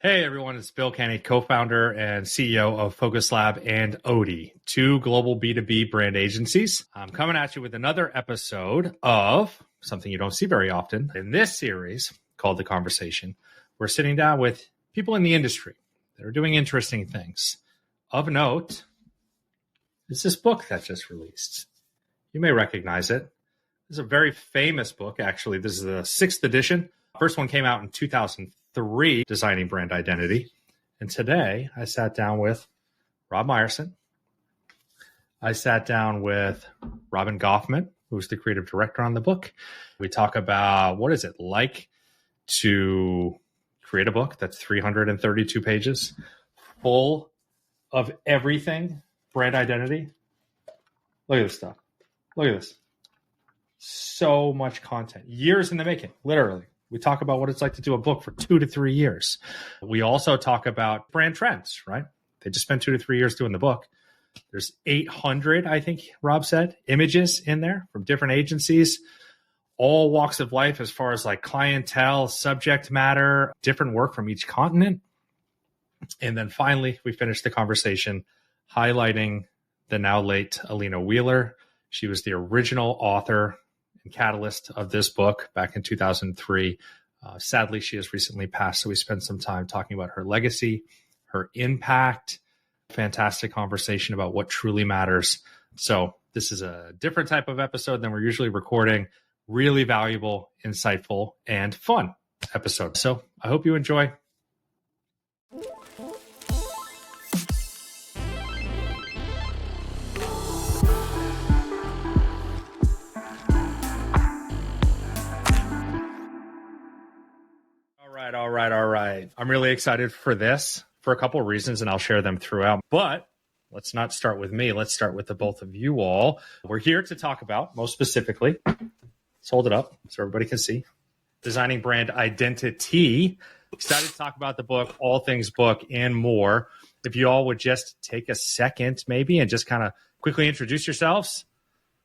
Hey everyone, it's Bill Kenney, co-founder and CEO of Focus Lab and Odie, two global B2B brand agencies. I'm coming at you with another episode of something you don't see very often in this series called The Conversation. We're sitting down with people in the industry that are doing interesting things. Of note is this book that just released. You may recognize it. This is a very famous book, actually. This is the 6th edition. First one came out in 2003, Designing Brand Identity. And today I sat down with Rob Meyerson. I sat down with Robin Goffman, who's the creative director on the book. We talk about what is it like to create a book that's 332 pages, full of everything, brand identity. Look at this stuff. Look at this. So much content. Years in the making, literally. We talk about what it's like to do a book for 2 to 3 years. We also talk about brand trends, right? They just spent 2 to 3 years doing the book. There's 800, I think Rob said, images in there from different agencies, all walks of life as far as like clientele, subject matter, different work from each continent. And then finally, we finished the conversation highlighting the now late Alina Wheeler. She was the original author and catalyst of this book back in 2003. Sadly, she has recently passed, so we spent some time talking about her legacy, her impact, fantastic conversation about what truly matters. So this is a different type of episode than we're usually recording. Really valuable, insightful, and fun episode. So I hope you enjoy. All right. I'm really excited for this for a couple of reasons, and I'll share them throughout. But let's not start with me. Let's start with the both of you all. We're here to talk about, most specifically, let's hold it up so everybody can see, Designing Brand Identity. Excited to talk about the book, all things book, and more. If you all would just take a second maybe and just kind of quickly introduce yourselves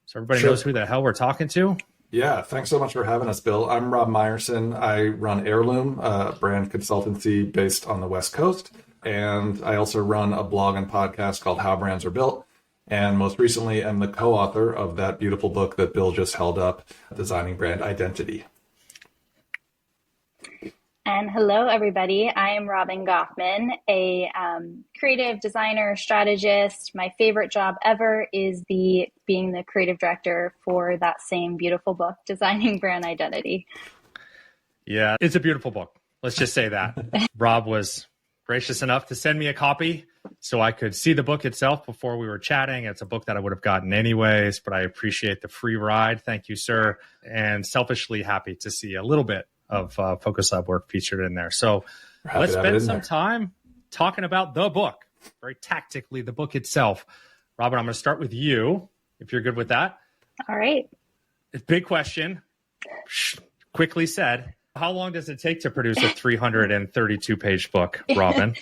so everybody knows who the hell we're talking to. Yeah, thanks so much for having us, Bill. I'm Rob Meyerson. I run Heirloom, a brand consultancy based on the West Coast. And I also run a blog and podcast called How Brands Are Built. And most recently, I'm the co-author of that beautiful book that Bill just held up, Designing Brand Identity. And hello, everybody. I am Robin Goffman, a creative designer, strategist. My favorite job ever is being the creative director for that same beautiful book, Designing Brand Identity. Yeah, it's a beautiful book. Let's just say that. Rob was gracious enough to send me a copy so I could see the book itself before we were chatting. It's a book that I would have gotten anyways, but I appreciate the free ride. Thank you, sir. And selfishly happy to see a little bit of Focus Lab work featured in there. So let's spend some time talking about the book, very tactically, the book itself. Robin, I'm going to start with you, if you're good with that. All right. Big question, quickly said. How long does it take to produce a 332-page book, Robin?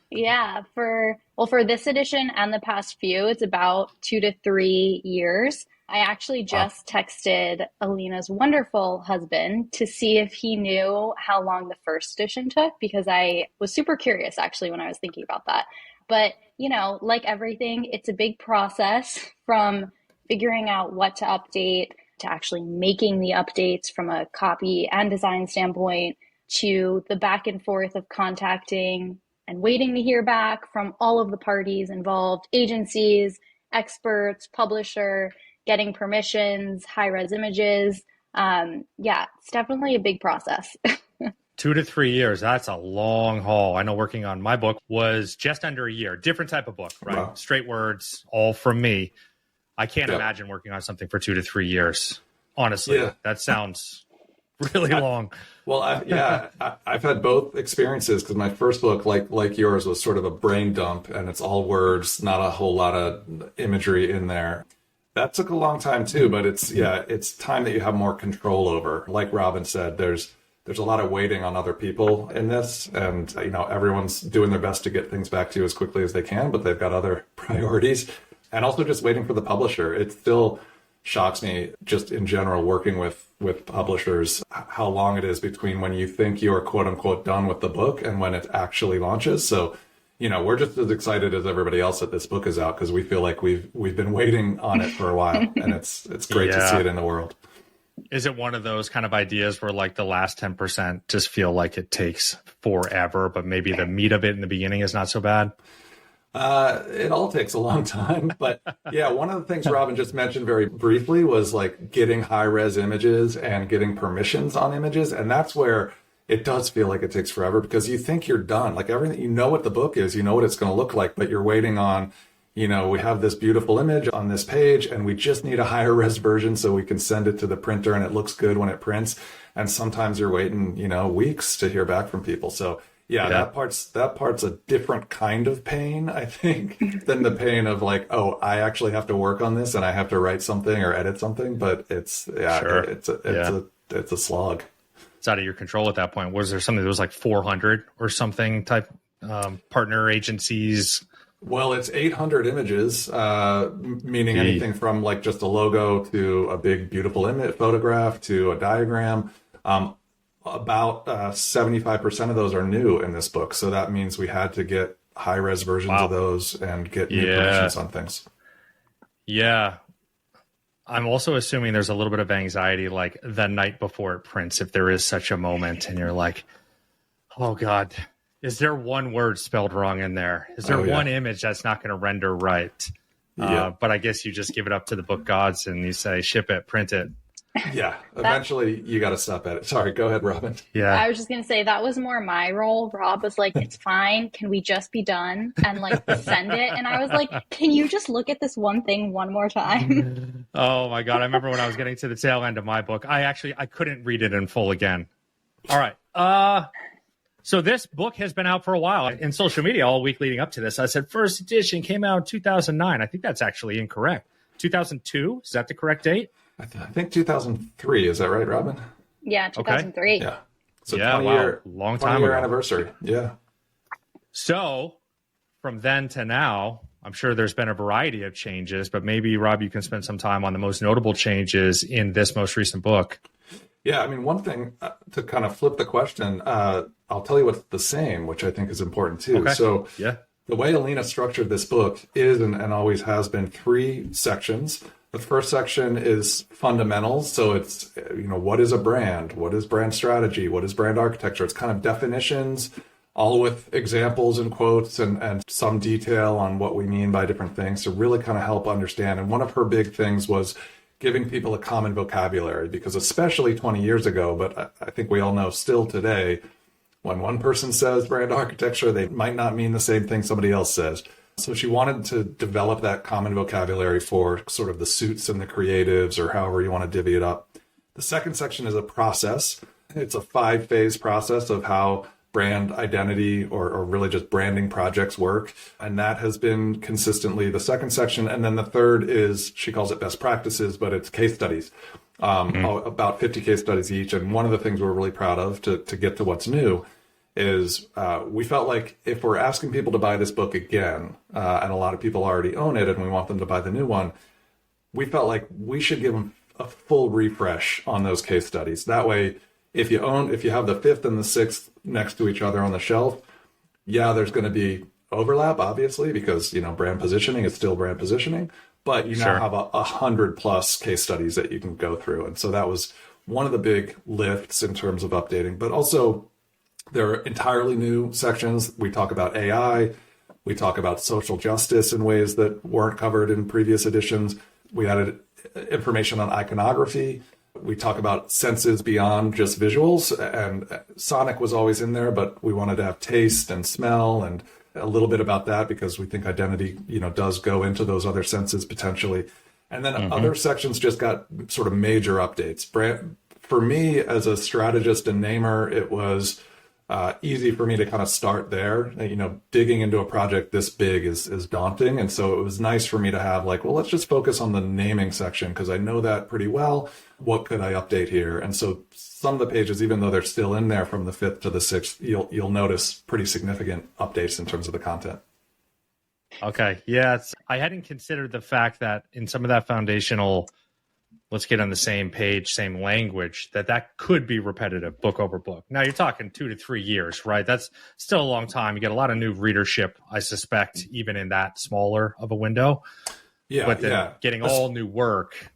Yeah, for this edition and the past few, it's about 2 to 3 years. I actually just texted Alina's wonderful husband to see if he knew how long the first edition took, because I was super curious actually when I was thinking about that. But, you know, like everything, it's a big process from figuring out what to update to actually making the updates from a copy and design standpoint to the back and forth of contacting and waiting to hear back from all of the parties involved, agencies, experts, publisher, getting permissions, high-res images. It's definitely a big process. 2 to 3 years, that's a long haul. I know working on my book was just under a year. Different type of book, right? Wow. Straight words, all from me. I can't imagine working on something for 2 to 3 years. Honestly, that sounds really long. Well, I've had both experiences because my first book, like yours, was sort of a brain dump, and it's all words, not a whole lot of imagery in there. That took a long time too, but it's time that you have more control over. Like Robin said, there's a lot of waiting on other people in this, and everyone's doing their best to get things back to you as quickly as they can, but they've got other priorities. And also just waiting for the publisher. It's still shocks me just in general working with publishers, how long it is between when you think you're quote unquote done with the book and when it actually launches. So, we're just as excited as everybody else that this book is out because we feel like we've been waiting on it for a while, and it's great to see it in the world. Is it one of those kind of ideas where like the last 10% just feel like it takes forever, but maybe the meat of it in the beginning is not so bad? It all takes a long time, but yeah, one of the things Robin just mentioned very briefly was like getting high res images and getting permissions on images. And that's where it does feel like it takes forever because you think you're done. Like everything, what the book is, what it's going to look like, but you're waiting on, we have this beautiful image on this page and we just need a higher res version so we can send it to the printer and it looks good when it prints. And sometimes you're waiting, weeks to hear back from people. So yeah, that part's a different kind of pain, I think, than the pain of like, oh, I actually have to work on this and I have to write something or edit something. But it's a slog. It's out of your control at that point. Was there something that was like 400 or something type partner agencies? Well, it's 800 images, meaning anything from like just a logo to a big, beautiful image photograph to a diagram. About 75% of those are new in this book. So that means we had to get high res versions of those and get new permissions on things. Yeah. I'm also assuming there's a little bit of anxiety like the night before it prints, if there is such a moment and you're like, oh God, is there one word spelled wrong in there? Is there one image that's not going to render right? But I guess you just give it up to the book gods and you say, ship it, print it. Yeah, eventually you got to stop at it. Sorry, go ahead, Robin. Yeah, I was just going to say that was more my role. Rob was like, it's fine. Can we just be done and like send it? And I was like, can you just look at this one thing one more time? Oh my God. I remember when I was getting to the tail end of my book, I couldn't read it in full again. All right. So this book has been out for a while. In social media all week leading up to this, I said first edition came out in 2009. I think that's actually incorrect. 2002? Is that the correct date? I think 2003. Is that right, Robin? Yeah, 2003. Okay. Yeah. So yeah, 20 long time year ago. Anniversary. Yeah. So from then to now, I'm sure there's been a variety of changes, but maybe Rob, you can spend some time on the most notable changes in this most recent book. Yeah, I mean, one thing to kind of flip the question, I'll tell you what's the same, which I think is important too. Okay. So yeah, the way Alina structured this book is and always has been 3 sections. The first section is fundamentals. So it's, what is a brand? What is brand strategy? What is brand architecture? It's kind of definitions, all with examples and quotes and some detail on what we mean by different things to really kind of help understand. And one of her big things was giving people a common vocabulary, because especially 20 years ago, but I think we all know still today, when one person says brand architecture, they might not mean the same thing somebody else says. So she wanted to develop that common vocabulary for sort of the suits and the creatives, or however you want to divvy it up. The second section is a process. It's a 5-phase process of how brand identity or really just branding projects work. And that has been consistently the second section. And then the third is, she calls it best practices, but it's case studies, about 50 case studies each. And one of the things we're really proud of to get to what's new is we felt like if we're asking people to buy this book again, and a lot of people already own it and we want them to buy the new one, we felt like we should give them a full refresh on those case studies. That way, if you have the 5th and the 6th next to each other on the shelf, yeah, there's going to be overlap, obviously, because, brand positioning is still brand positioning, but you now have 100+ case studies that you can go through. And so that was one of the big lifts in terms of updating, but also there are entirely new sections. We talk about AI. We talk about social justice in ways that weren't covered in previous editions. We added information on iconography. We talk about senses beyond just visuals, and sonic was always in there, but we wanted to have taste and smell and a little bit about that because we think identity, does go into those other senses potentially. And then other sections just got sort of major updates. For me, as a strategist and namer, it was easy for me to kind of start there. Digging into a project this big is daunting. And so it was nice for me to have let's just focus on the naming section because I know that pretty well. What could I update here? And so some of the pages, even though they're still in there from the 5th to the 6th, you'll notice pretty significant updates in terms of the content. Okay. Yeah. I hadn't considered the fact that in some of that foundational let's get on the same page, same language, that could be repetitive book over book. Now you're talking 2 to 3 years, right? That's still a long time. You get a lot of new readership, I suspect, even in that smaller of a window. Yeah. But then getting all new work,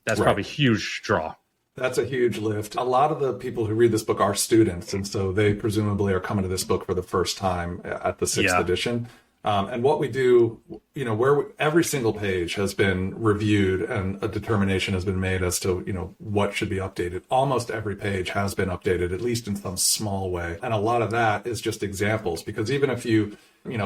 that's probably a huge draw. That's a huge lift. A lot of the people who read this book are students, and so they presumably are coming to this book for the first time at the 6th edition. And what we do, where every single page has been reviewed and a determination has been made as to, what should be updated. Almost every page has been updated, at least in some small way. And a lot of that is just examples, because even if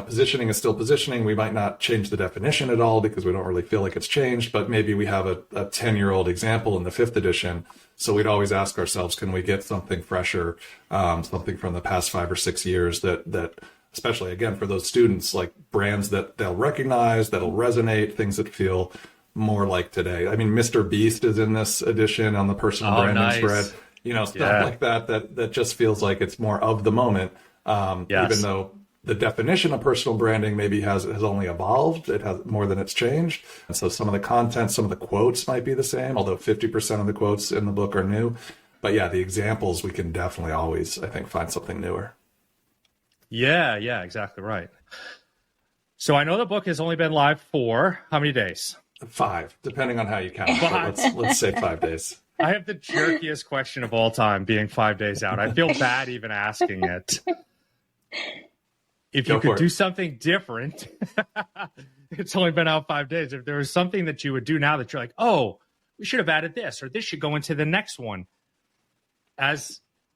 positioning is still positioning, we might not change the definition at all because we don't really feel like it's changed, but maybe we have a 10-year-old example in the 5th edition. So we'd always ask ourselves, can we get something fresher, something from the past 5 or 6 years that especially, again, for those students, like brands that they'll recognize, that'll resonate, things that feel more like today. I mean, Mr. Beast is in this edition on the personal branding spread, stuff like that just feels like it's more of the moment, even though the definition of personal branding maybe has only evolved. It has more than it's changed. And so some of the content, some of the quotes might be the same, although 50% of the quotes in the book are new. But yeah, the examples, we can definitely always, I think, find something newer. Yeah, exactly right. So I know the book has only been live for how many days? 5, depending on how you count. Let's say 5 days. I have the jerkiest question of all time, being 5 days out. I feel bad even asking it. If you could do something different, it's only been out 5 days. If there was something that you would do now that you're like, oh, we should have added this, or this should go into the next one.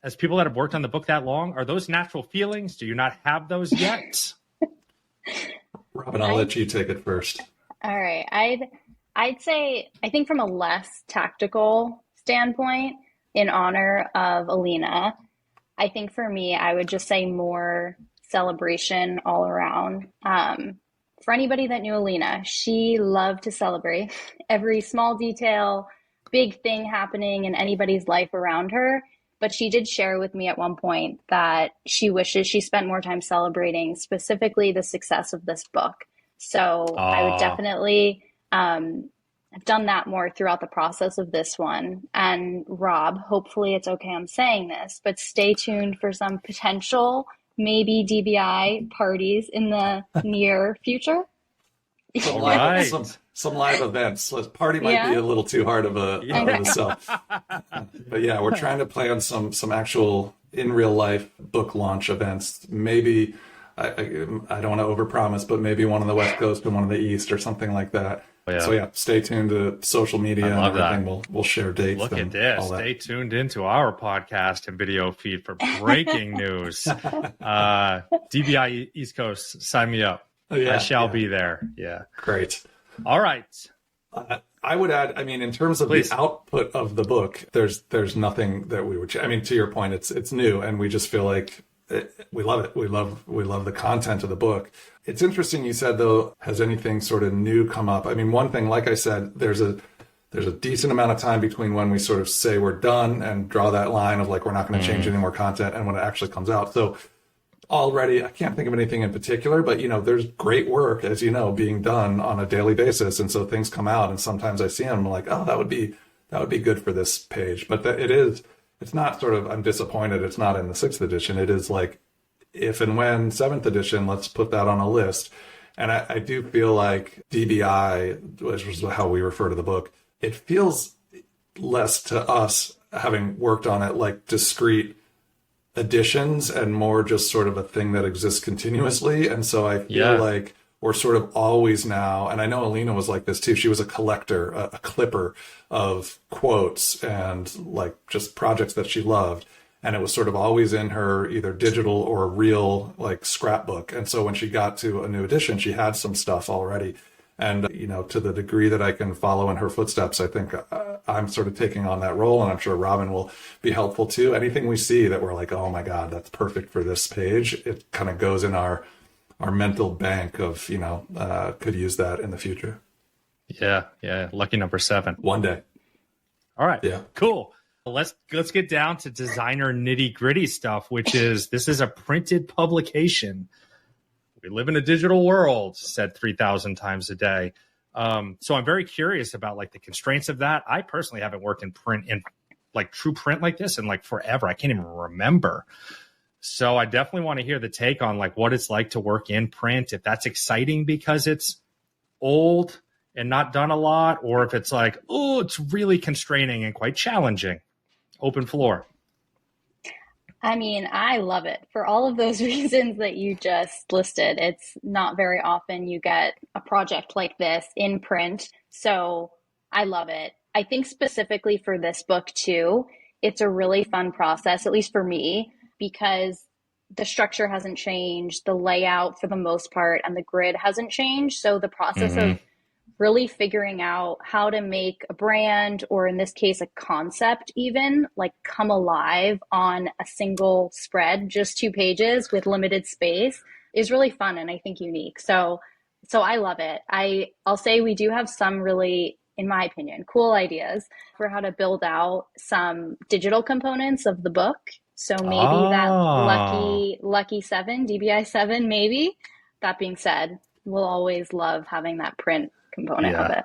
As people that have worked on the book that long, are those natural feelings? Do you not have those yet? Robin, I'll let you take it first. All right. I'd say, I think from a less tactical standpoint, in honor of Alina, I think for me, I would just say more celebration all around. For anybody that knew Alina, she loved to celebrate every small detail, big thing happening in anybody's life around her. But she did share with me at one point that she wishes she spent more time celebrating specifically the success of this book. So I would definitely have done that more throughout the process of this one. And Rob, hopefully it's okay I'm saying this, but stay tuned for some potential maybe DBI parties in the near future. Some live events. Party might be a little too hard of a sell. But yeah, we're trying to plan some actual in real life book launch events. Maybe I don't want to overpromise, but maybe one on the West Coast and one on the East or something like that. Yeah. So yeah, stay tuned to social media and everything. We'll share dates. Look at this. Stay tuned into our podcast and video feed for breaking news. DBI East Coast, sign me up. I shall be there. Yeah. Great. All right. I would add, in terms of the output of the book, there's nothing that we would, to your point, it's new and we just feel like we love it. We love the content of the book. It's interesting you said, though, has anything sort of new come up? One thing, like I said, there's a decent amount of time between when we sort of say we're done and draw that line of like, we're not going to change any more content and when it actually comes out. So already, I can't think of anything in particular, but, there's great work, as you know, being done on a daily basis. And so things come out and sometimes I see them, I'm like, oh, that would be good for this page. But it's not sort of, I'm disappointed it's not in the 6th edition. It is like, if and when 7th edition, let's put that on a list. And I do feel like DBI, which is how we refer to the book, it feels less to us, having worked on it, like discrete editions and more just sort of a thing that exists continuously. And so I feel like we're sort of always now, and I know Alina was like this too. She was a collector, a clipper of quotes and like just projects that she loved. And it was sort of always in her either digital or real like scrapbook. And so when she got to a new edition, she had some stuff already. And, to the degree that I can follow in her footsteps, I think I'm sort of taking on that role. And I'm sure Robin will be helpful too. Anything we see that we're like, oh my God, that's perfect for this page, it kind of goes in our mental bank of, could use that in the future. Yeah. Lucky number 7. One day. All right. Yeah. Cool. Let's get down to designer nitty gritty stuff, this is a printed publication. We live in a digital world, said 3,000 times a day. So I'm very curious about like the constraints of that. I personally haven't worked in print in like true print like this in like forever. I can't even remember. So I definitely want to hear the take on like what it's like to work in print, if that's exciting because it's old and not done a lot, or if it's like, oh, it's really constraining and quite challenging. Open floor. I mean, I love it for all of those reasons that you just listed. It's not very often you get a project like this in print. So I love it. I think specifically for this book too, it's a really fun process, at least for me, because the structure hasn't changed, the layout for the most part, and the grid hasn't changed. So the process of really figuring out how to make a brand, or in this case, a concept even, like come alive on a single spread, just 2 pages with limited space, is really fun and I think unique. So I love it. I'll say we do have some really, in my opinion, cool ideas for how to build out some digital components of the book. So maybe that lucky 7, DBI 7, maybe. That being said, we'll always love having that print component of it.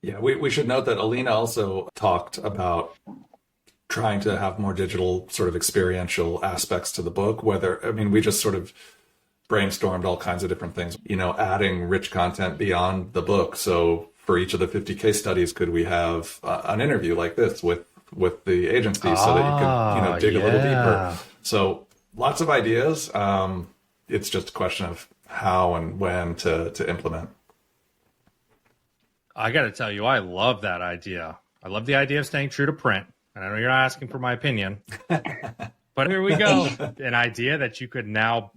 Yeah, we should note that Alina also talked about trying to have more digital sort of experiential aspects to the book, we just sort of brainstormed all kinds of different things, adding rich content beyond the book. So for each of the 50 case studies, could we have an interview like this with the agency so that you could, dig a little deeper. So lots of ideas. It's just a question of how and when to implement. I got to tell you, I love that idea. I love the idea of staying true to print. And I know you're not asking for my opinion, but here we go. An idea that you could now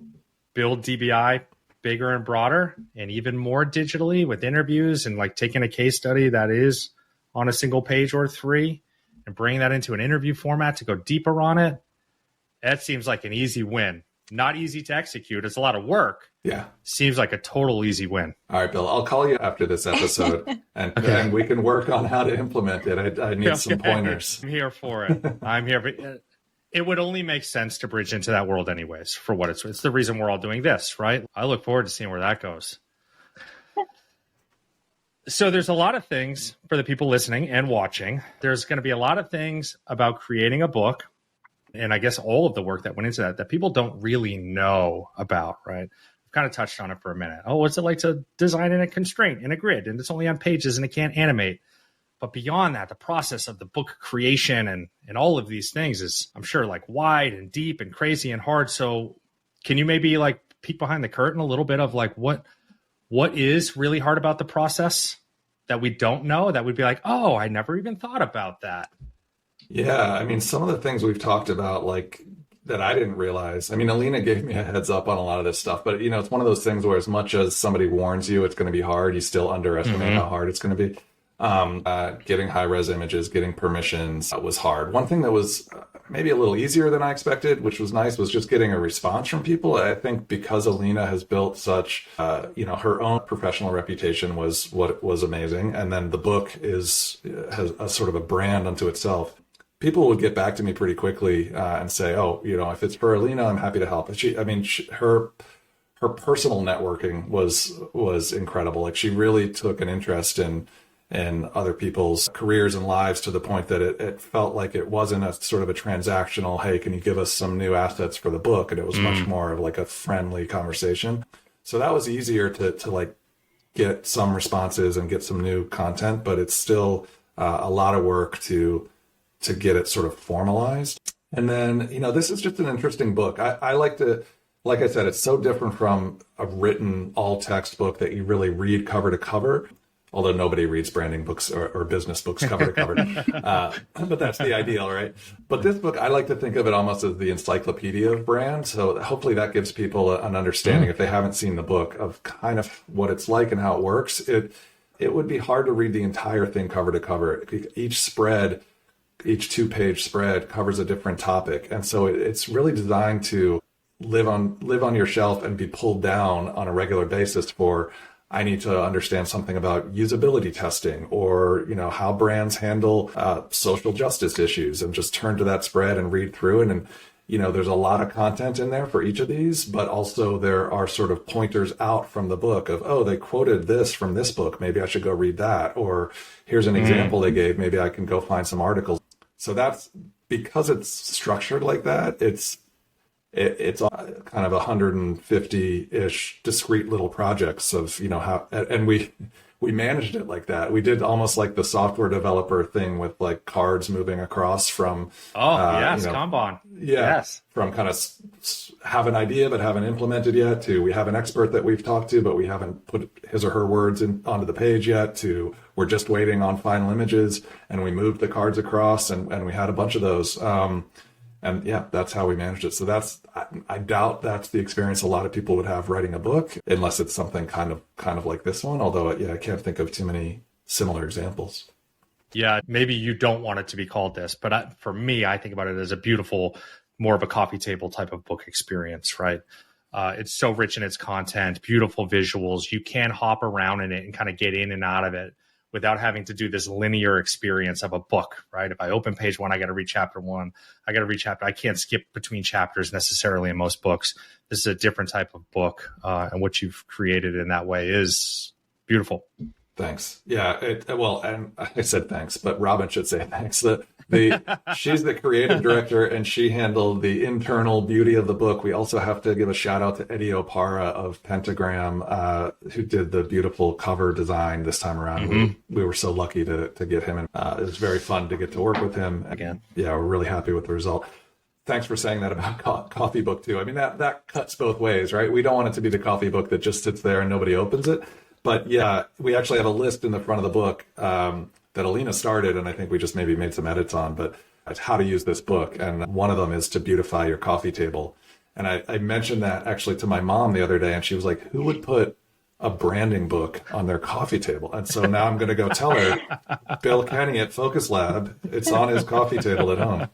build DBI bigger and broader and even more digitally with interviews and like taking a case study that is on a single page or 3 and bringing that into an interview format to go deeper on it. That seems like an easy win. Not easy to execute. It's a lot of work. Yeah. Seems like a total easy win. All right, Bill, I'll call you after this episode and we can work on how to implement it. I need some pointers. I'm here for it. I'm here. But it would only make sense to bridge into that world anyways, for what it's the reason we're all doing this, right? I look forward to seeing where that goes. So there's a lot of things for the people listening and watching. There's going to be a lot of things about creating a book. And I guess all of the work that went into that people don't really know about, right? I've kind of touched on it for a minute. Oh, what's it like to design in a constraint, in a grid, and it's only on pages and it can't animate. But beyond that, the process of the book creation and all of these things is, I'm sure, like wide and deep and crazy and hard. So can you maybe like peek behind the curtain a little bit of like what is really hard about the process that we don't know, that we'd be like, oh, I never even thought about that? Yeah, some of the things we've talked about, like that I didn't realize. Alina gave me a heads up on a lot of this stuff, but it's one of those things where as much as somebody warns you it's going to be hard, you still underestimate how hard it's going to be. Getting high-res images, getting permissions was hard. One thing that was maybe a little easier than I expected, which was nice, was just getting a response from people. I think because Alina has built such, her own professional reputation was amazing. And then the book has a sort of a brand unto itself. People would get back to me pretty quickly and say, "Oh, if it's for Alina, I'm happy to help." Her personal networking was incredible. Like she really took an interest in other people's careers and lives to the point that it felt like it wasn't a sort of a transactional, "Hey, can you give us some new assets for the book?" And it was much more of like a friendly conversation. So that was easier to like get some responses and get some new content, but it's still a lot of work to get it sort of formalized. And then, this is just an interesting book. I like to, like I said, it's so different from a written all text book that you really read cover to cover, although nobody reads branding books or business books cover to cover. But that's the ideal, right? But this book, I like to think of it almost as the encyclopedia of brand. So hopefully that gives people an understanding, if they haven't seen the book, of kind of what it's like and how it works. It would be hard to read the entire thing cover to cover. Each 2-page spread covers a different topic. And so it's really designed to live on your shelf and be pulled down on a regular basis for, I need to understand something about usability testing, or, how brands handle social justice issues, and just turn to that spread and read through it. And there's a lot of content in there for each of these, but also there are sort of pointers out from the book of, oh, they quoted this from this book. Maybe I should go read that. Or here's an example they gave. Maybe I can go find some articles. So that's because it's structured like that. It's kind of 150-ish discrete little projects of, how, and we managed it like that. We did almost like the software developer thing with like cards moving across from Kanban. Yeah, yes. From kind of have an idea but haven't implemented yet, to we have an expert that we've talked to but we haven't put his or her words onto the page yet, to we're just waiting on final images and we moved the cards across, and we had a bunch of those. And yeah, that's how we managed it. So I doubt that's the experience a lot of people would have writing a book, unless it's something kind of like this one. Although, I can't think of too many similar examples. Yeah, maybe you don't want it to be called this, but for me, I think about it as a beautiful, more of a coffee table type of book experience, right? It's so rich in its content, beautiful visuals. You can hop around in it and kind of get in and out of it without having to do this linear experience of a book, right? If I open page 1, I got to read chapter 1. I can't skip between chapters necessarily in most books. This is a different type of book. And what you've created in that way is beautiful. Thanks. Yeah. And I said thanks, but Robin should say thanks. She's the creative director, and she handled the internal beauty of the book. We also have to give a shout out to Eddie Opara of Pentagram, who did the beautiful cover design this time around. Mm-hmm. We were so lucky to get him, and it was very fun to get to work with him again. Yeah, we're really happy with the result. Thanks for saying that about coffee book too. I mean, that cuts both ways, right? We don't want it to be the coffee book that just sits there and nobody opens it. But yeah, we actually have a list in the front of the book that Alina started, and I think we just maybe made some edits on, but it's how to use this book. And one of them is to beautify your coffee table. And I mentioned that actually to my mom the other day, and she was like, who would put a branding book on their coffee table? And so now I'm going to go tell her, Bill Kenney at Focus Lab, it's on his coffee table at home.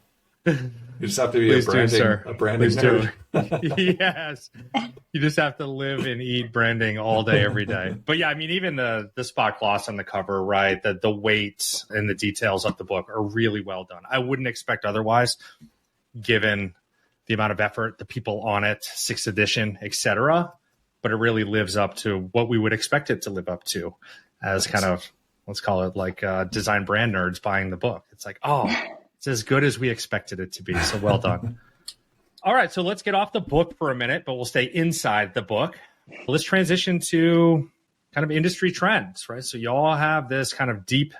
You just have to be a branding nerd. Yes. You just have to live and eat branding all day, every day. But yeah, I mean, even the spot gloss on the cover, right? The weights and the details of the book are really well done. I wouldn't expect otherwise, given the amount of effort, the people on it, 6th edition, etc. But it really lives up to what we would expect it to live up to as kind of, let's call it like design brand nerds buying the book. It's like, oh, it's as good as we expected it to be. So well done. All right, so let's get off the book for a minute, but we'll stay inside the book. Let's transition to kind of industry trends, right? So y'all have this kind of deep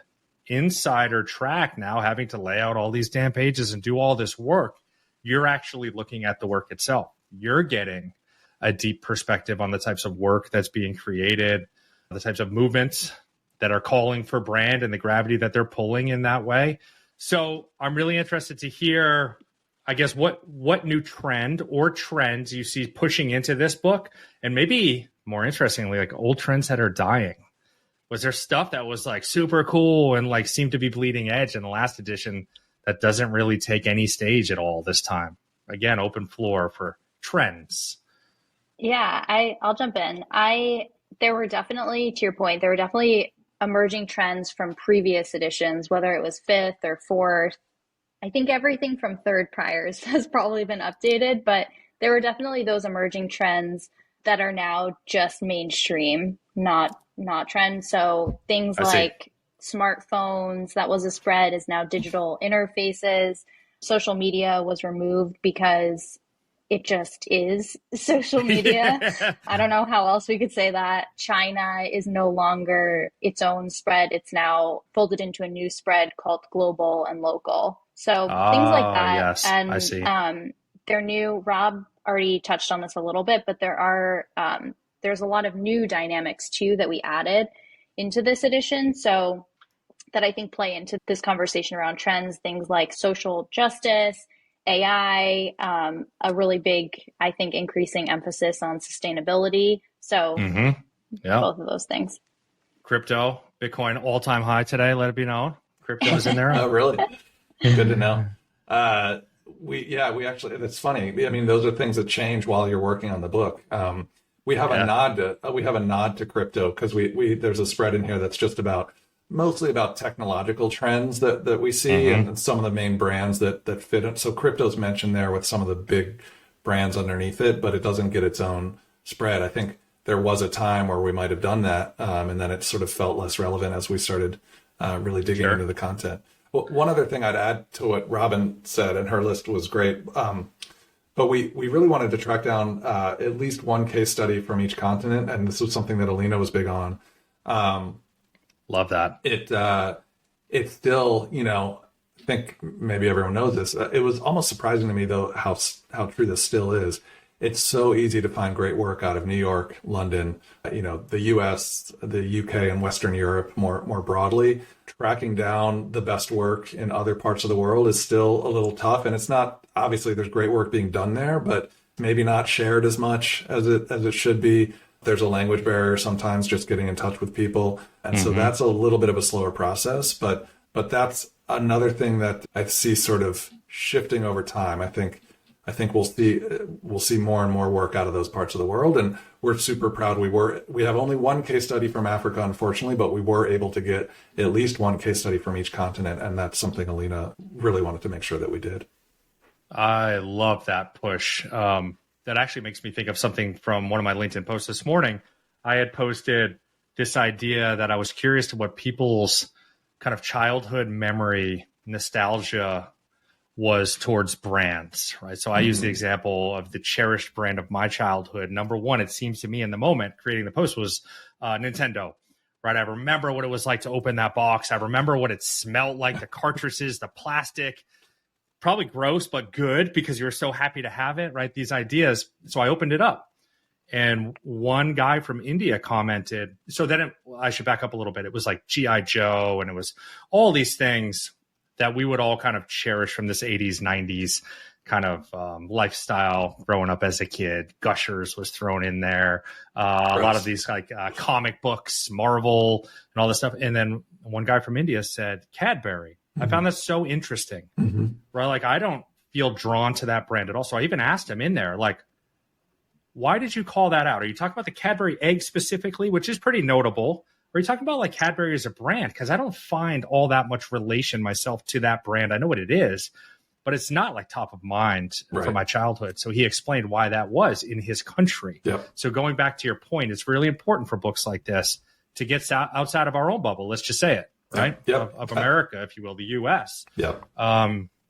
insider track now, having to lay out all these damn pages and do all this work. You're actually looking at the work itself. You're getting a deep perspective on the types of work that's being created, the types of movements that are calling for brand and the gravity that they're pulling in that way. So I'm really interested to hear, I guess, what new trend or trends you see pushing into this book, and maybe more interestingly, like old trends that are dying. Was there stuff that was like super cool and like seemed to be bleeding edge in the last edition that doesn't really take any stage at all this time? Again, open floor for trends. Yeah, I'll jump in. There were definitely, to your point, there were definitely emerging trends from previous editions, whether it was 5th or 4th. I think everything from 3rd priors has probably been updated, but there were definitely those emerging trends that are now just mainstream, not trends. So things like smartphones, that was a spread, is now digital interfaces. Social media was removed because it just is social media. Yeah. I don't know how else we could say that. China is no longer its own spread. It's now folded into a new spread called global and local. So things like that. Yes, and I see. They're new. Rob already touched on this a little bit, but there's a lot of new dynamics too that we added into this edition. So that I think play into this conversation around trends, things like social justice, AI, a really big, I think, increasing emphasis on sustainability. So both of those things. Crypto, Bitcoin, all-time high today, let it be known. Crypto's in there. Oh, really? Good to know. We actually, it's funny. I mean, those are things that change while you're working on the book. We have a nod to crypto because we there's a spread in here that's just about mostly about technological trends that we see and some of the main brands that fit it. So crypto's mentioned there with some of the big brands underneath it, but it doesn't get its own spread. I think there was a time where we might have done that, and then it sort of felt less relevant as we started really digging into the content. Well, one other thing I'd add to what Robin said, and her list was great, but we really wanted to track down at least one case study from each continent, and this was something that Alina was big on. Love that. It still, I think maybe everyone knows this. It was almost surprising to me, though, how true this still is. It's so easy to find great work out of New York, London, the US, the UK, and Western Europe more broadly. Tracking down the best work in other parts of the world is still a little tough. And it's not, obviously, there's great work being done there, but maybe not shared as much as it should be. There's a language barrier sometimes just getting in touch with people. And so that's a little bit of a slower process. But that's another thing that I see sort of shifting over time. I think we'll see more and more work out of those parts of the world, and we're super proud. We have only one case study from Africa, unfortunately, but we were able to get at least one case study from each continent, and that's something Alina really wanted to make sure that we did. I love that push. That actually makes me think of something from one of my LinkedIn posts this morning. I had posted this idea that I was curious to what people's kind of childhood memory nostalgia was towards brands, right? So I use the example of the cherished brand of my childhood. Number one, it seems to me in the moment creating the post was Nintendo, right? I remember what it was like to open that box. I remember what it smelled like, the cartridges, the plastic, probably gross, but good because you were so happy to have it, right? These ideas. So I opened it up and one guy from India commented. So then I should back up a little bit. It was like G.I. Joe and it was all these things that we would all kind of cherish from this 80s, 90s kind of lifestyle growing up as a kid. Gushers was thrown in there. A lot of these like comic books, Marvel and all this stuff. And then one guy from India said, Cadbury. I found that so interesting, right? Like I don't feel drawn to that brand at all. So I even asked him in there, like, why did you call that out? Are you talking about the Cadbury egg specifically, which is pretty notable? Or are you talking about like Cadbury as a brand? Because I don't find all that much relation myself to that brand. I know what it is, but it's not like top of mind for my childhood. So he explained why that was in his country. Yep. So going back to your point, it's really important for books like this to get outside of our own bubble. Let's just say it, right? Yep. Of America, if you will, the U.S. Yep.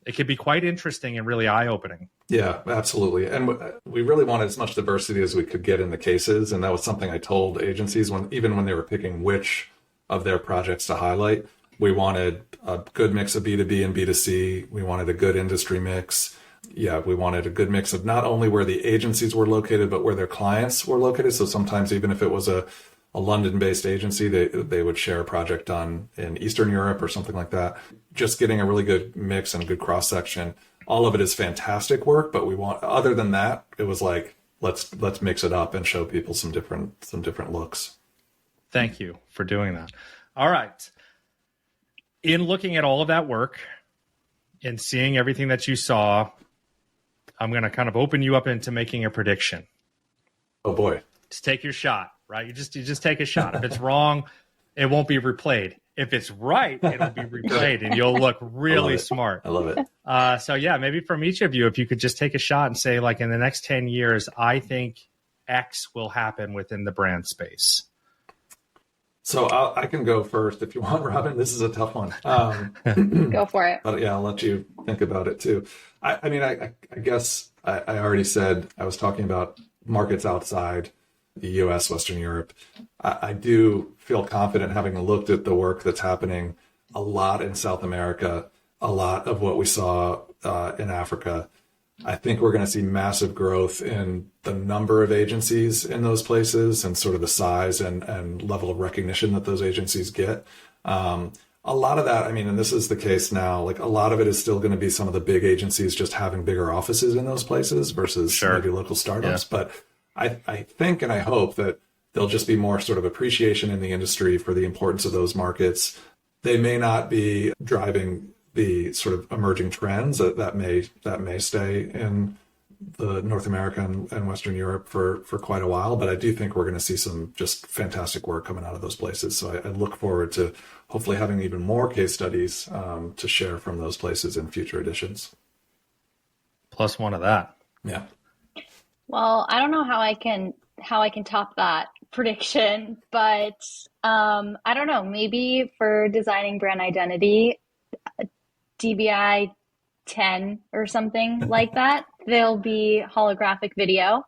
It could be quite interesting and really eye-opening. Yeah, absolutely. And we really wanted as much diversity as we could get in the cases. And that was something I told agencies even when they were picking which of their projects to highlight. We wanted a good mix of B2B and B2C. We wanted a good industry mix. Yeah, we wanted a good mix of not only where the agencies were located, but where their clients were located. So sometimes even if it was a London-based agency, they would share a project done in Eastern Europe or something like that. Just getting a really good mix and a good cross-section. All of it is fantastic work, but other than that, it was like, let's mix it up and show people some different looks. Thank you for doing that. All right. In looking at all of that work and seeing everything that you saw, I'm going to kind of open you up into making a prediction. Oh boy. Just take your shot, right? You just take a shot. If it's wrong, it won't be replayed. If it's right, it'll be replayed and you'll look really smart. I love it. So yeah, maybe from each of you, if you could just take a shot and say like in the next 10 years, I think X will happen within the brand space. So I can go first if you want, Robin. This is a tough one. Go for it. But yeah, I'll let you think about it too. I guess I already said I was talking about markets outside the U.S., Western Europe. I do feel confident having looked at the work that's happening a lot in South America, a lot of what we saw in Africa. I think we're going to see massive growth in the number of agencies in those places and sort of the size and level of recognition that those agencies get. A lot of that, and this is the case now, like a lot of it is still going to be some of the big agencies just having bigger offices in those places versus maybe local startups. Yeah. But I think and I hope that there'll just be more sort of appreciation in the industry for the importance of those markets. They may not be driving the sort of emerging trends that may stay in the North America and Western Europe for quite a while, but I do think we're going to see some just fantastic work coming out of those places. So I look forward to hopefully having even more case studies to share from those places in future editions. Plus one of that. Yeah. Well, I don't know how I can top that prediction, but I don't know, maybe for designing brand identity, DBI 10 or something like that, there'll be holographic video.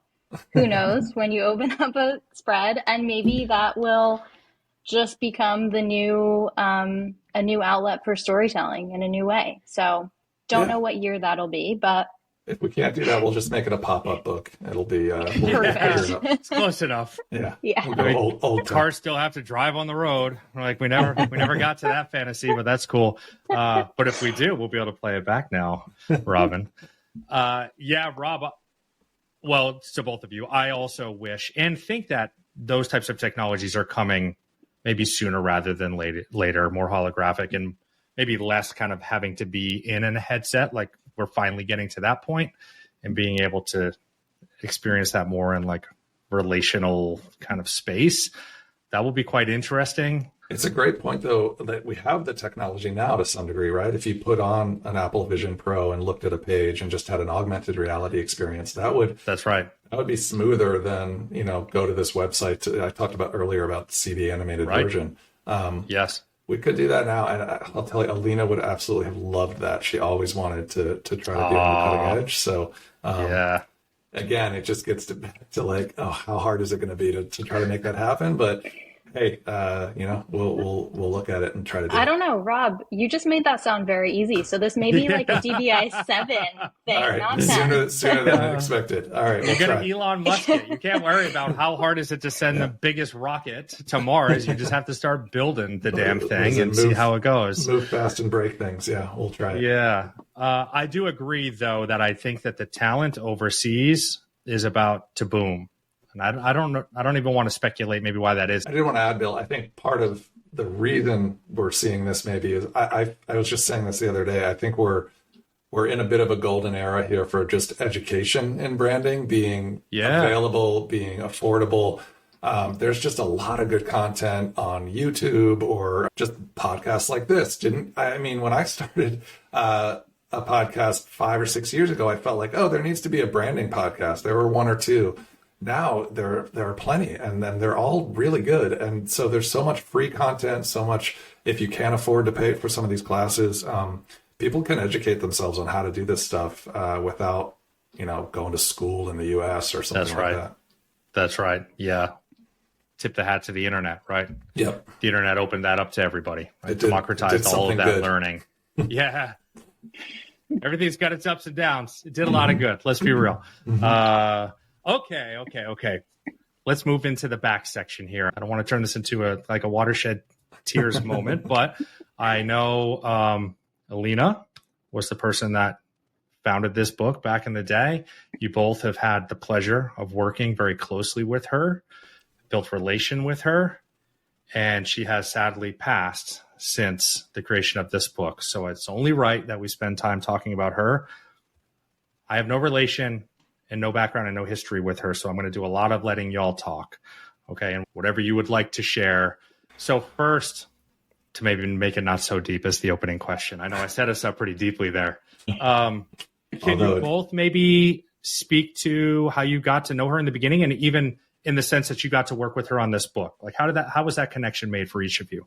Who knows when you open up a spread, and maybe that will just become the new a new outlet for storytelling in a new way. So don't know what year that'll be, but if we can't do that, we'll just make it a pop-up book. It'll be perfect. It's close enough. Yeah. Yeah. We'll go old Cars still have to drive on the road. Like we never got to that fantasy, but that's cool. But if we do, we'll be able to play it back now, Robin. Yeah, Rob. Well, to both of you, I also wish and think that those types of technologies are coming maybe sooner rather than later, more holographic and maybe less kind of having to be in a headset. Like we're finally getting to that point and being able to experience that more in like relational kind of space. That will be quite interesting. It's a great point, though, that we have the technology now to some degree, right? If you put on an Apple Vision Pro and looked at a page and just had an augmented reality experience, That's right. That would be smoother than, go to this website. I talked about earlier about the CD animated version. Yes. We could do that now. And I'll tell you, Alina would absolutely have loved that. She always wanted to try to be on the cutting edge. So, yeah. Again, it just gets to like, oh, how hard is it going to be to try to make that happen? But hey, we'll look at it and try to do it. I don't know, Rob, you just made that sound very easy. So this may be like a DBI 7 thing, all right. not 10. Sooner than expected. All right. You're going to Elon Musk it. You can't worry about how hard is it to send the biggest rocket to Mars. You just have to start building the damn thing and see how it goes. Move fast and break things. Yeah, we'll try it. Yeah. I do agree, though, that I think that the talent overseas is about to boom. And I don't even want to speculate maybe why that is. I did want to add, Bill, I think part of the reason we're seeing this maybe is I was just saying this the other day. I think we're in a bit of a golden era here for just education and branding being available, being affordable. There's just a lot of good content on YouTube or just podcasts like this. When I started a podcast 5 or 6 years ago, I felt like, there needs to be a branding podcast. There were one or two. Now there are plenty, and then they're all really good. And so there's so much free content, so much, if you can't afford to pay for some of these classes, people can educate themselves on how to do this stuff without, going to school in the US or something like that. That's right. Yeah. Tip the hat to the internet, right? Yep. The internet opened that up to everybody. Right? It democratized all of that good. learning. Yeah. Everything's got its ups and downs. It did a lot of good. Let's be real. Okay. Let's move into the back section here. I don't want to turn this into a watershed tears moment, but I know Alina was the person that founded this book back in the day. You both have had the pleasure of working very closely with her, built relation with her, and she has sadly passed since the creation of this book. So it's only right that we spend time talking about her. I have no relation and no background and no history with her, so I'm going to do a lot of letting y'all talk, okay? And whatever you would like to share. So first, to maybe make it not so deep as the opening question. I know I set us up pretty deeply there. Can you both maybe speak to how you got to know her in the beginning, and even in the sense that you got to work with her on this book? Like how was that connection made for each of you?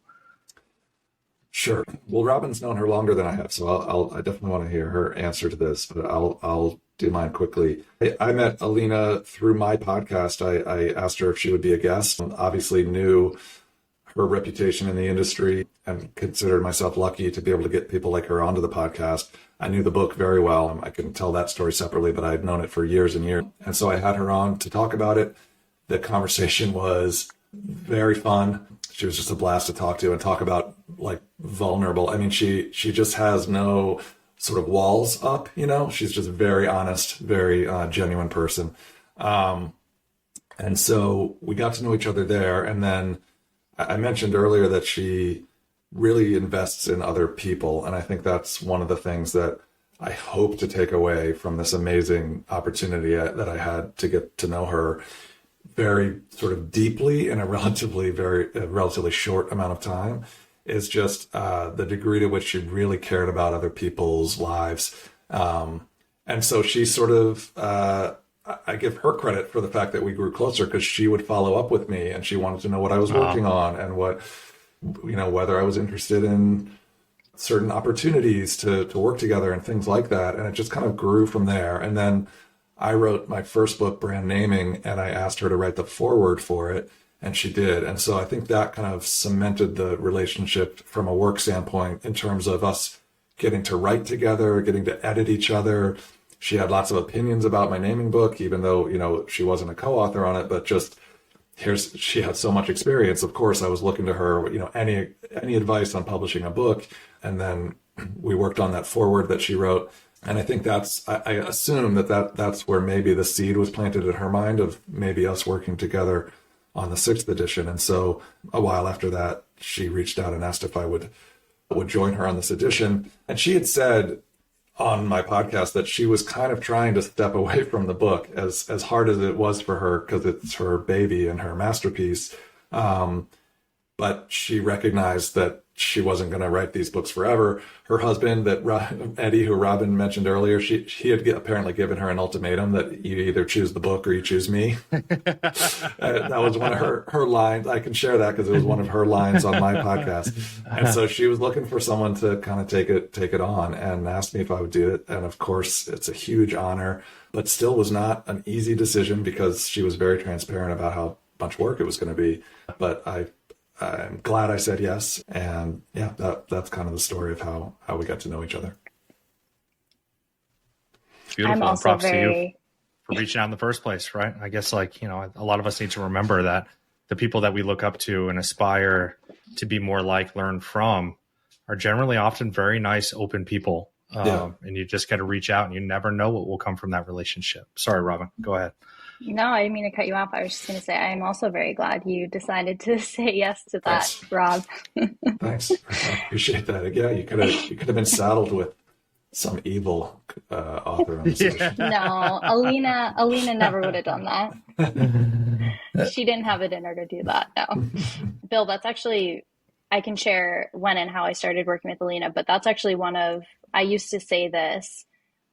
Sure. Well, Robin's known her longer than I have, so I definitely want to hear her answer to this, but I'll do mine quickly. I met Alina through my podcast. I asked her if she would be a guest. Obviously knew her reputation in the industry and considered myself lucky to be able to get people like her onto the podcast. I knew the book very well. I can tell that story separately, but I had known it for years and years. And so I had her on to talk about it. The conversation was very fun. She was just a blast to talk to and talk about like vulnerable. I mean, she just has no sort of walls up, she's just very honest, very genuine person. And so we got to know each other there. And then I mentioned earlier that she really invests in other people. And I think that's one of the things that I hope to take away from this amazing opportunity that I had to get to know her very sort of deeply in a relatively short amount of time is just the degree to which she really cared about other people's lives. And so she sort of, I give her credit for the fact that we grew closer because she would follow up with me and she wanted to know what I was working on and what, whether I was interested in certain opportunities to work together and things like that. And it just kind of grew from there. And then I wrote my first book, Brand Naming, and I asked her to write the foreword for it, and she did. And so I think that kind of cemented the relationship from a work standpoint in terms of us getting to write together, getting to edit each other. She had lots of opinions about my naming book, even though, she wasn't a co-author on it, but just she had so much experience. Of course, I was looking to her, any advice on publishing a book. And then we worked on that foreword that she wrote. And I think I assume that's where maybe the seed was planted in her mind of maybe us working together on the 6th edition. And so a while after that, she reached out and asked if I would join her on this edition. And she had said on my podcast that she was kind of trying to step away from the book as hard as it was for her, because it's her baby and her masterpiece. But she recognized that she wasn't going to write these books forever. Her husband, Eddie, who Robin mentioned earlier, he had apparently given her an ultimatum that you either choose the book or you choose me. That was one of her lines. I can share that because it was one of her lines on my podcast. And so she was looking for someone to kind of take it on and asked me if I would do it. And of course, it's a huge honor, but still was not an easy decision because she was very transparent about how much work it was going to be. But I'm glad I said yes. And yeah, that's kind of the story of how we got to know each other. Beautiful. I'm also props to you for reaching out in the first place, right? I guess a lot of us need to remember that the people that we look up to and aspire to be more like, learn from, are generally often very nice, open people. And you just got to reach out and you never know what will come from that relationship. Sorry, Robin, go ahead. No, I didn't mean to cut you off. I was just going to say, I'm also very glad you decided to say yes to that, Thanks. Rob. Thanks. I appreciate that. Yeah, you could have been saddled with some evil author on this edition. No, Alina never would have done that. She didn't have it in her to do that. No. Bill, that's actually, I can share when and how I started working with Alina, but that's actually I used to say this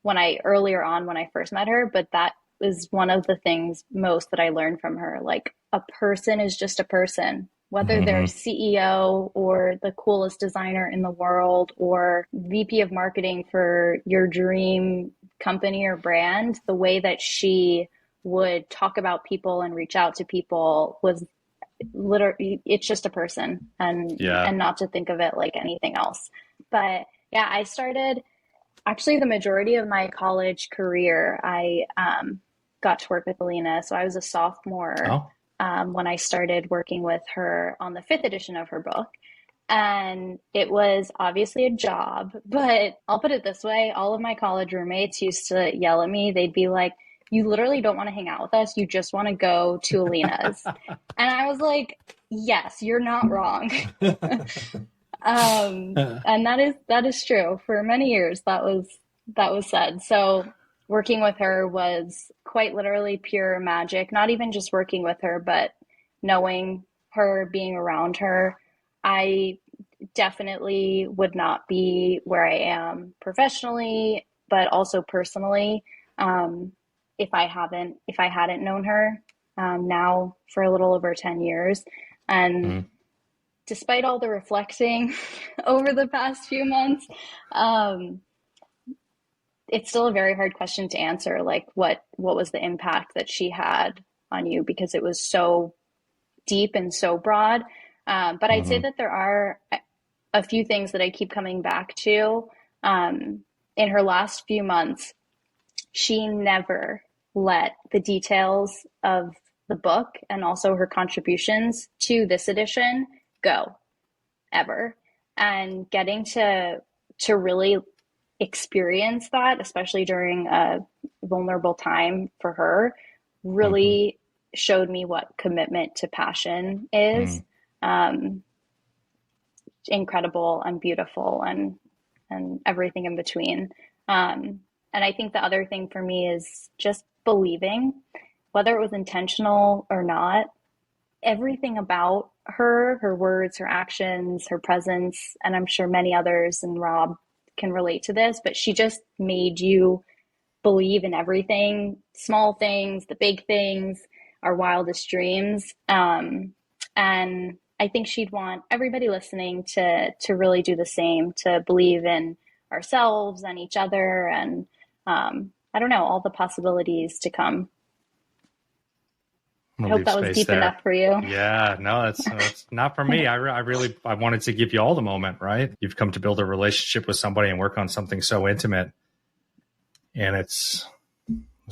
earlier on when I first met her, but that was one of the things most that I learned from her. Like, a person is just a person, whether they're CEO or the coolest designer in the world or VP of marketing for your dream company or brand. The way that she would talk about people and reach out to people was literally, it's just a person, and not to think of it like anything else. But yeah, I started actually the majority of my college career. I got to work with Alina. So I was a sophomore when I started working with her on the 5th edition of her book. And it was obviously a job, but I'll put it this way. All of my college roommates used to yell at me. They'd be like, you literally don't want to hang out with us. You just want to go to Alina's. And I was like, yes, you're not wrong. And that is true. For many years, that was said. So working with her was quite literally pure magic. Not even just working with her, but knowing her, being around her. I definitely would not be where I am professionally, but also personally, if I hadn't known her now for a little over 10 years. And despite all the reflecting over the past few months, it's still a very hard question to answer. Like, what was the impact that she had on you? Because it was so deep and so broad. But I'd say that there are a few things that I keep coming back to. In her last few months, she never let the details of the book and also her contributions to this edition go, ever. And getting to really experience that, especially during a vulnerable time for her, really showed me what commitment to passion is. Incredible and beautiful and everything in between. And I think the other thing for me is just believing, whether it was intentional or not, everything about her, her words, her actions, her presence, and I'm sure many others and Rob can relate to this, but she just made you believe in everything, small things, the big things, our wildest dreams. And I think she'd want everybody listening to really do the same, to believe in ourselves and each other, and I don't know, all the possibilities to come. I hope that was deep enough for you. Yeah, no, that's not for me. I wanted to give you all the moment, right? You've come to build a relationship with somebody and work on something so intimate, and there's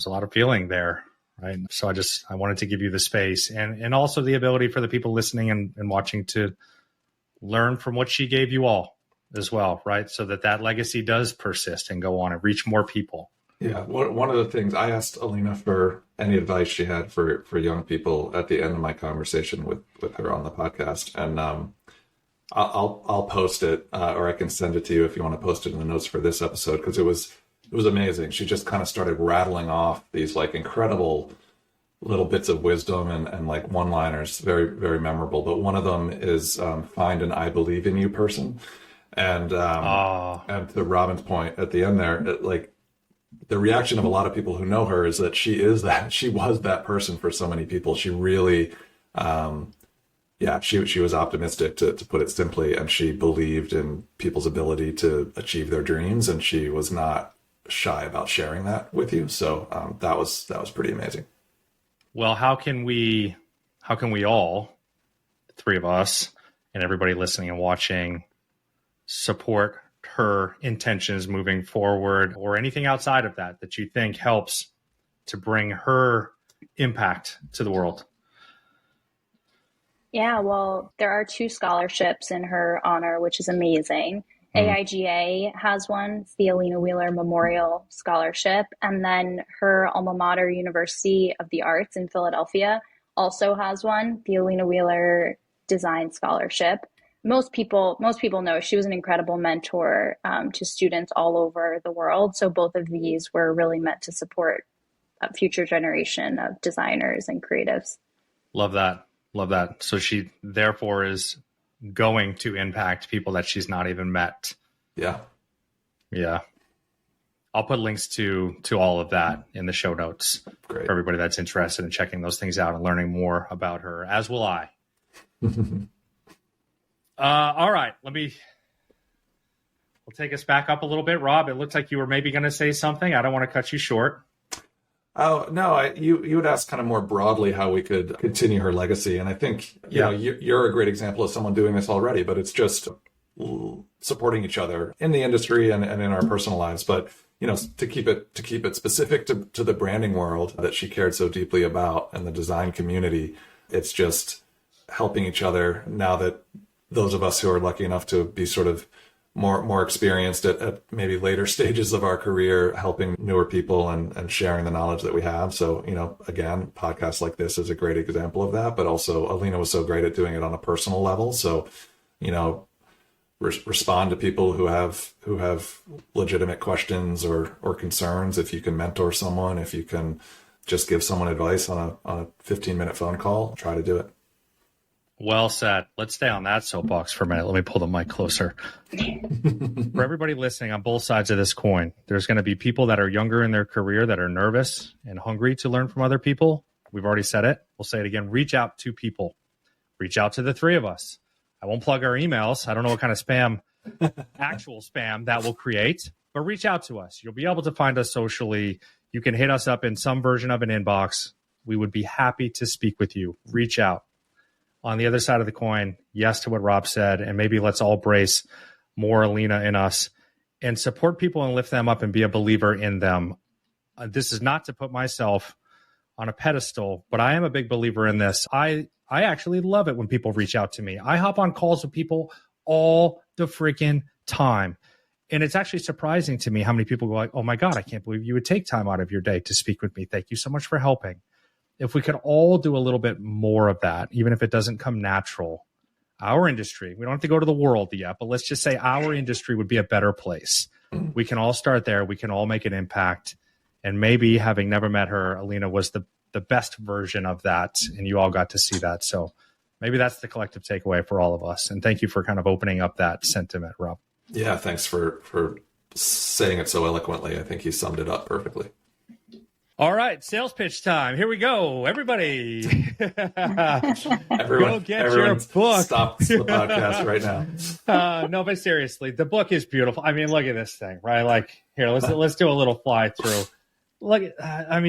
a lot of feeling there, right? So I wanted to give you the space and also the ability for the people listening and watching to learn from what she gave you all as well, right? So that legacy does persist and go on and reach more people. Yeah, one of the things I asked Alina for any advice she had for young people at the end of my conversation with her on the podcast, and I'll post it or I can send it to you if you want to post it in the notes for this episode, because it was amazing. She just kind of started rattling off these like incredible little bits of wisdom and like one-liners, very, very memorable. But one of them is find an I believe in you person, and to Robin's point at the end there, the reaction of a lot of people who know her is that she was that person for so many people. She really, she was optimistic, to put it simply, and she believed in people's ability to achieve their dreams, and she was not shy about sharing that with you. So that was pretty amazing. Well, how can we all, the three of us and everybody listening and watching, support her intentions moving forward, or anything outside of that you think helps to bring her impact to the world? Yeah, well, there are 2 scholarships in her honor, which is amazing. AIGA has one, it's the Alina Wheeler Memorial Scholarship. And then her alma mater, University of the Arts in Philadelphia, also has one, the Alina Wheeler Design Scholarship. Most people know she was an incredible mentor to students all over the world. So both of these were really meant to support a future generation of designers and creatives. Love that. So she therefore is going to impact people that she's not even met. Yeah. I'll put links to all of that in the show notes. Great. For everybody that's interested in checking those things out and learning more about her, as will I. All right, we'll take us back up a little bit. Rob, it looks like you were maybe going to say something. I don't want to cut you short. Oh, no, you would ask kind of more broadly how we could continue her legacy. And I think, you know, you're a great example of someone doing this already, but it's just supporting each other in the industry and in our personal lives. But, you know, to keep it specific to the branding world that she cared so deeply about and the design community, it's just helping each other now that those of us who are lucky enough to be sort of more experienced at maybe later stages of our career, helping newer people and sharing the knowledge that we have. So, you know, again, podcasts like this is a great example of that, but also Alina was so great at doing it on a personal level. So, you know, respond to people who have legitimate questions or concerns. If you can mentor someone, if you can just give someone advice on a 15-minute phone call, try to do it. Well said. Let's stay on that soapbox for a minute. Let me pull the mic closer. For everybody listening on both sides of this coin, there's going to be people that are younger in their career that are nervous and hungry to learn from other people. We've already said it. We'll say it again. Reach out to people. Reach out to the three of us. I won't plug our emails. I don't know what kind of spam, actual spam that will create, but reach out to us. You'll be able to find us socially. You can hit us up in some version of an inbox. We would be happy to speak with you. Reach out. On the other side of the coin, yes to what Rob said, and maybe let's all brace more Alina in us and support people and lift them up and be a believer in them. This is not to put myself on a pedestal, but I am a big believer in this. I actually love it when people reach out to me. I hop on calls with people all the freaking time. And it's actually surprising to me how many people go like, oh my God, I can't believe you would take time out of your day to speak with me. Thank you so much for helping. If we could all do a little bit more of that, even if it doesn't come natural, our industry, we don't have to go to the world yet, but let's just say our industry would be a better place. We can all start there. We can all make an impact. And maybe having never met her, Alina was the best version of that. And you all got to see that. So maybe that's the collective takeaway for all of us. And thank you for kind of opening up that sentiment, Rob. Yeah, thanks for saying it so eloquently. I think you summed it up perfectly. All right, sales pitch time. Here we go, everybody. Everyone, go get your book. Stop the podcast right now. No, but seriously, the book is beautiful. I mean, look at this thing, right? Like, here, let's do a little fly through.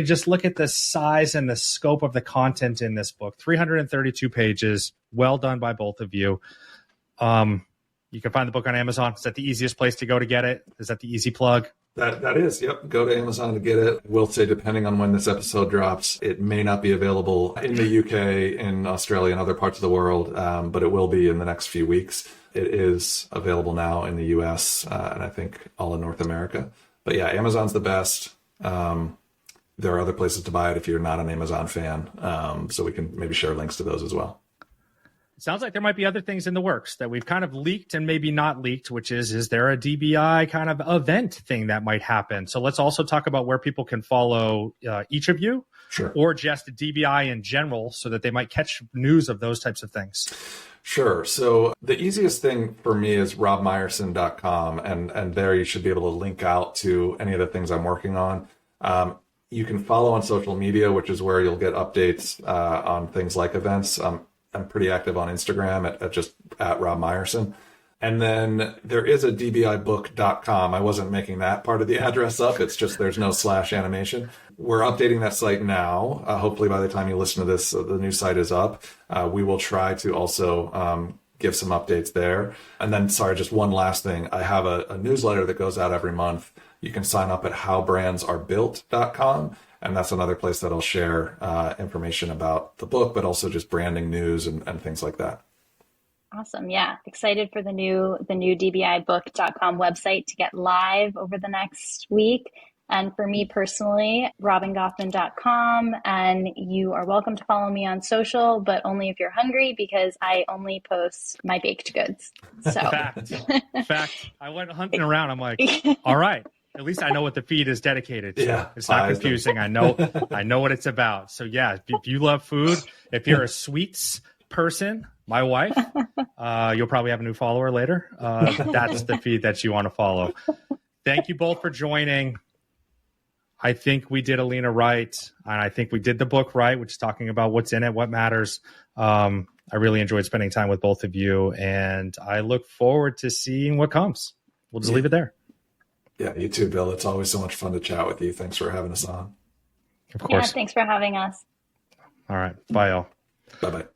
Just look at the size and the scope of the content in this book. 332 pages. Well done by both of you. You can find the book on Amazon. Is that the easiest place to go to get it? Is that the easy plug? That is, yep. Go to Amazon to get it. We'll say, depending on when this episode drops, it may not be available in the UK, in Australia, and other parts of the world, but it will be in the next few weeks. It is available now in the US, and I think all in North America. But yeah, Amazon's the best. There are other places to buy it if you're not an Amazon fan, so we can maybe share links to those as well. It sounds like there might be other things in the works that we've kind of leaked and maybe not leaked, which is there a DBI kind of event thing that might happen? So let's also talk about where people can follow each of you, sure, or just DBI in general, so that they might catch news of those types of things. Sure. So the easiest thing for me is robmeyerson.com, and there you should be able to link out to any of the things I'm working on. You can follow on social media, which is where you'll get updates on things like events. I'm pretty active on Instagram at Rob Meyerson. And then there is a dbibook.com. I wasn't making that part of the address up. It's just there's no /animation. We're updating that site now. Hopefully by the time you listen to this, the new site is up. We will try to also give some updates there. And then, just one last thing. I have a newsletter that goes out every month. You can sign up at howbrandsarebuilt.com. And that's another place that I'll share information about the book, but also just branding news and things like that. Awesome. Yeah. Excited for the new dbibook.com website to get live over the next week. And for me personally, robingoffman.com. And you are welcome to follow me on social, but only if you're hungry, because I only post my baked goods. So Fact. I went hunting around. I'm like, all right. At least I know what the feed is dedicated to. Yeah, it's not confusing. I know what it's about. So yeah, if you love food, if you're a sweets person, my wife, you'll probably have a new follower later. That's the feed that you want to follow. Thank you both for joining. I think we did Alina right, and I think we did the book right, which is talking about what's in it, what matters. I really enjoyed spending time with both of you, and I look forward to seeing what comes. We'll just leave it there. Yeah, you too, Bill. It's always so much fun to chat with you. Thanks for having us on. Of course. Yeah, thanks for having us. All right. Bye, y'all. Bye-bye.